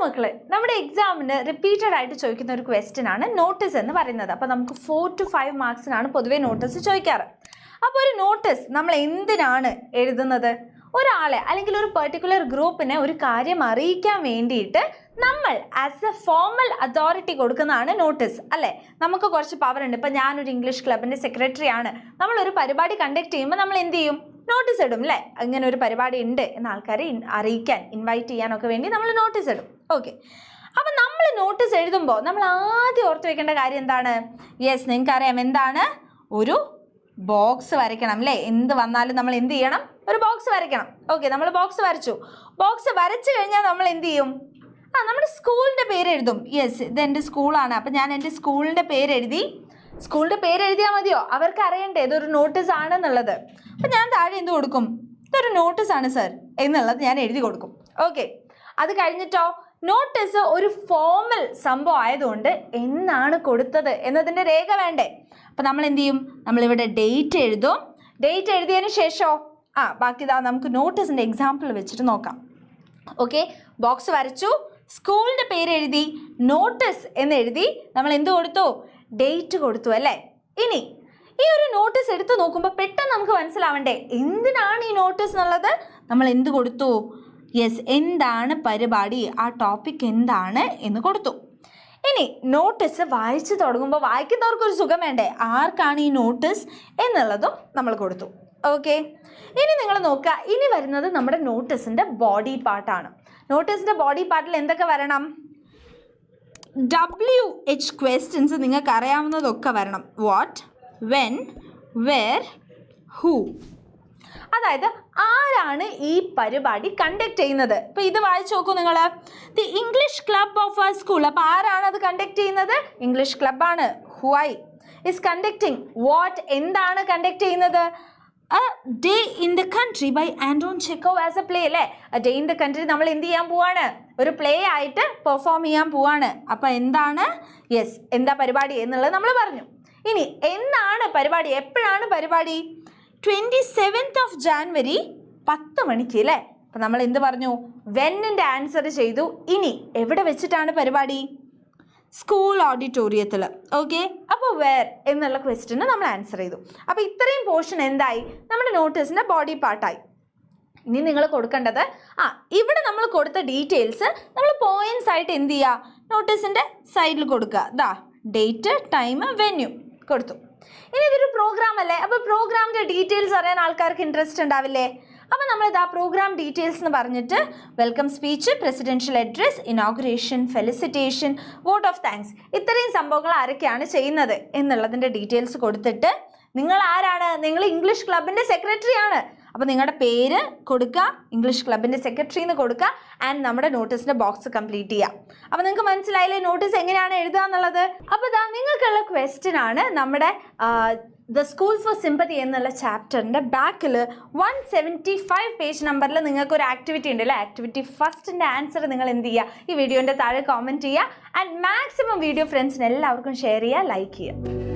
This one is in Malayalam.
മക്കളെ, നമ്മുടെ എക്സാമിന് റിപ്പീറ്റഡ് ആയിട്ട് ചോദിക്കുന്ന ഒരു ക്വസ്റ്റ്യൻ ആണ് നോട്ടീസ് എന്ന് പറയുന്നത്. അപ്പോൾ നമുക്ക് 4 to 5 മാർക്സിനാണ് പൊതുവെ നോട്ടീസ് ചോദിക്കാറ്. അപ്പോൾ ഒരു നോട്ടീസ് നമ്മൾ എന്തിനാണ് എഴുതുന്നത്? ഒരാളെ അല്ലെങ്കിൽ ഒരു പെർട്ടിക്കുലർ ഗ്രൂപ്പിനെ ഒരു കാര്യം അറിയിക്കാൻ വേണ്ടിയിട്ട് നമ്മൾ ആസ് എ ഫോർമൽ അതോറിറ്റി കൊടുക്കുന്നതാണ് നോട്ടീസ്, അല്ലേ? നമുക്ക് കുറച്ച് പവർ ഉണ്ട്. ഇപ്പം ഞാനൊരു ഇംഗ്ലീഷ് ക്ലബിൻ്റെ സെക്രട്ടറി ആണ്. നമ്മളൊരു പരിപാടി കണ്ടക്ട് ചെയ്യുമ്പോൾ നമ്മൾ എന്ത് ചെയ്യും? നോട്ടീസ് ഇടും, അല്ലേ? ഇങ്ങനെ ഒരു പരിപാടി ഉണ്ട് എന്ന ആൾക്കാരെ അറിയിക്കാൻ, ഇൻവൈറ്റ് ചെയ്യാനൊക്കെ വേണ്ടി നമ്മൾ നോട്ടീസ് ഇടും. ഓക്കെ, അപ്പം നമ്മൾ നോട്ടീസ് എഴുതുമ്പോൾ നമ്മൾ ആദ്യം ഓർത്ത് വെക്കേണ്ട കാര്യം എന്താണ്? യെസ്, നിങ്ങൾക്കറിയാം എന്താണ്? ഒരു ബോക്സ് വരയ്ക്കണം, അല്ലേ? എന്ത് വന്നാലും നമ്മൾ എന്ത് ചെയ്യണം? ഒരു ബോക്സ് വരയ്ക്കണം. ഓക്കെ, നമ്മൾ ബോക്സ് വരച്ചു. ബോക്സ് വരച്ചു കഴിഞ്ഞാൽ നമ്മൾ എന്ത് ചെയ്യും? നമ്മുടെ സ്കൂളിൻ്റെ പേര് എഴുതും. യെസ്, ഇത് എൻ്റെ സ്കൂളാണ്. അപ്പം ഞാൻ എൻ്റെ സ്കൂളിൻ്റെ പേര് എഴുതി. സ്കൂളിൻ്റെ പേര് എഴുതിയാൽ മതിയോ? അവർക്ക് അറിയണ്ടേ ഇതൊരു നോട്ടീസ് ആണെന്നുള്ളത്. അപ്പം ഞാൻ താഴെ എന്ത് കൊടുക്കും? ഇതൊരു നോട്ടീസാണ് സർ എന്നുള്ളത് ഞാൻ എഴുതി കൊടുക്കും. ഓക്കെ, അത് കഴിഞ്ഞിട്ടോ നോട്ടീസ് ഒരു ഫോർമൽ സംഭവം ആയതുകൊണ്ട് എന്നാണ് കൊടുത്തത് എന്നതിൻ്റെ രേഖ വേണ്ടേ? അപ്പം നമ്മൾ എന്ത് ചെയ്യും? നമ്മളിവിടെ ഡേറ്റ് എഴുതും. ഡേറ്റ് എഴുതിയതിന് ശേഷമോ ബാക്കി ഇതാ നമുക്ക് നോട്ടീസിൻ്റെ എക്സാമ്പിൾ വെച്ചിട്ട് നോക്കാം. ഓക്കെ, ബോക്സ് വരച്ചു, സ്കൂളിൻ്റെ പേര് എഴുതി, നോട്ടീസ് എന്ന് എഴുതി, നമ്മൾ എന്ത് കൊടുത്തു? ഡേറ്റ് കൊടുത്തു, അല്ലേ? ഇനി ഈ ഒരു നോട്ടീസ് എടുത്ത് നോക്കുമ്പോൾ പെട്ടെന്ന് നമുക്ക് മനസ്സിലാവണ്ടേ എന്തിനാണ് ഈ നോട്ടീസ് എന്നുള്ളത്? നമ്മൾ എന്ത് കൊടുത്തു? യെസ്, എന്താണ് പരിപാടി, ആ ടോപ്പിക് എന്താണ് എന്ന് കൊടുത്തു. ഇനി നോട്ടീസ് വായിച്ചു തുടങ്ങുമ്പോൾ വായിക്കുന്നവർക്കൊരു സുഖം വേണ്ടേ? ആർക്കാണ് ഈ നോട്ടീസ് എന്നുള്ളതും നമ്മൾ കൊടുത്തു. ഓക്കെ, ഇനി നിങ്ങൾ നോക്കുക, ഇനി വരുന്നത് നമ്മുടെ നോട്ടീസിൻ്റെ ബോഡി പാർട്ടാണ്. നോട്ടീസിൻ്റെ ബോഡി പാർട്ടിൽ എന്തൊക്കെ വരണം? WH ക്വസ്റ്റ്യൻസ് നിങ്ങൾക്ക് അറിയാവുന്നതൊക്കെ വരണം. What, when, where, who. അതായത് ആരാണ് ഈ പരിപാടി കണ്ടക്ട് ചെയ്യുന്നത്? ഇപ്പോൾ ഇത് വായിച്ചു നോക്കൂ നിങ്ങൾ. ദി ഇംഗ്ലീഷ് ക്ലബ് ഓഫ് ആ സ്കൂൾ. അപ്പോൾ ആരാണ് അത് കണ്ടക്ട് ചെയ്യുന്നത്? ഇംഗ്ലീഷ് ക്ലബ്ബാണ്. Who I is conducting what? എന്താണ് കണ്ടക്ട് ചെയ്യുന്നത്? A Day in the Country by Anton Chekhov as a play, അല്ലേ? A Day in the Country നമ്മൾ എന്ത് ചെയ്യാൻ പോവാണ്? ഒരു പ്ലേ ആയിട്ട് പെർഫോം ചെയ്യാൻ പോവാണ്. അപ്പം എന്താണ്? യെസ്, എന്താ പരിപാടി എന്നുള്ളത് നമ്മൾ പറഞ്ഞു. ഇനി എന്നാണ് പരിപാടി? എപ്പോഴാണ് പരിപാടി? 27th of January 10 മണിക്ക്, അല്ലേ? അപ്പം നമ്മൾ എന്ത് പറഞ്ഞു? വെന്നിൻ്റെ ആൻസർ ചെയ്തു. ഇനി എവിടെ വെച്ചിട്ടാണ് പരിപാടി? സ്കൂൾ ഓഡിറ്റോറിയത്തിൽ. ഓക്കെ, അപ്പോൾ വേർ എന്നുള്ള ക്വസ്റ്റ്യന് നമ്മൾ ആൻസർ ചെയ്തു. അപ്പോൾ ഇത്രയും പോർഷൻ എന്തായി? നമ്മുടെ നോട്ടീസിൻ്റെ ബോഡി പാർട്ടായി. ഇനി നിങ്ങൾ കൊടുക്കേണ്ടത് ഇവിടെ നമ്മൾ കൊടുത്ത ഡീറ്റെയിൽസ് നമ്മൾ പോയിന്റ്സ് ആയിട്ട് എന്ത് ചെയ്യുക? നോട്ടീസിൻ്റെ സൈഡിൽ കൊടുക്കുക. ഡേറ്റ്, ടൈം, വെന്യൂ കൊടുത്തു. ഇനി ഇതൊരു പ്രോഗ്രാം അല്ലേ? അപ്പോൾ പ്രോഗ്രാമിൻ്റെ ഡീറ്റെയിൽസ് അറിയാൻ ആൾക്കാർക്ക് ഇൻട്രസ്റ്റ് ഉണ്ടാവില്ലേ? അപ്പോൾ നമ്മളിതാ പ്രോഗ്രാം ഡീറ്റെയിൽസ് എന്ന് പറഞ്ഞിട്ട് welcome speech, presidential address, inauguration, felicitation, vote of thanks, ഇത്രയും സംഭവങ്ങൾ ആരൊക്കെയാണ് ചെയ്യുന്നത് എന്നുള്ളതിൻ്റെ ഡീറ്റെയിൽസ് കൊടുത്തിട്ട് നിങ്ങൾ ആരാണ്? നിങ്ങൾ ഇംഗ്ലീഷ് ക്ലബിൻ്റെ സെക്രട്ടറി ആണ്. അപ്പോൾ നിങ്ങളുടെ പേര് കൊടുക്കുക, ഇംഗ്ലീഷ് ക്ലബിൻ്റെ സെക്രട്ടറി എന്ന് കൊടുക്കുക, ആൻഡ് നമ്മുടെ നോട്ടീസിൻ്റെ ബോക്സ് കംപ്ലീറ്റ് ചെയ്യുക. അപ്പോൾ നിങ്ങൾക്ക് മനസ്സിലായില്ലേ നോട്ടീസ് എങ്ങനെയാണ് എഴുതുക എന്നുള്ളത്? അപ്പോൾ ഇതാ നിങ്ങൾക്കുള്ള ക്വസ്റ്റ്യൻ ആണ് നമ്മുടെ ദ സ്കൂൾ ഫോർ സിമ്പതി എന്നുള്ള ചാപ്റ്ററിൻ്റെ ബാക്കിൽ 175 പേജ് നമ്പറിൽ നിങ്ങൾക്ക് ഒരു ആക്ടിവിറ്റി ഉണ്ട്, അല്ലേ? ആക്ടിവിറ്റി ഫസ്റ്റിൻ്റെ ആൻസർ നിങ്ങൾ എന്ത് ചെയ്യുക? ഈ വീഡിയോൻ്റെ താഴെ കോമെൻറ്റ് ചെയ്യുക. ആൻഡ് മാക്സിമം വീഡിയോ ഫ്രണ്ട്സിന് എല്ലാവർക്കും ഷെയർ ചെയ്യുക, ലൈക്ക് ചെയ്യുക.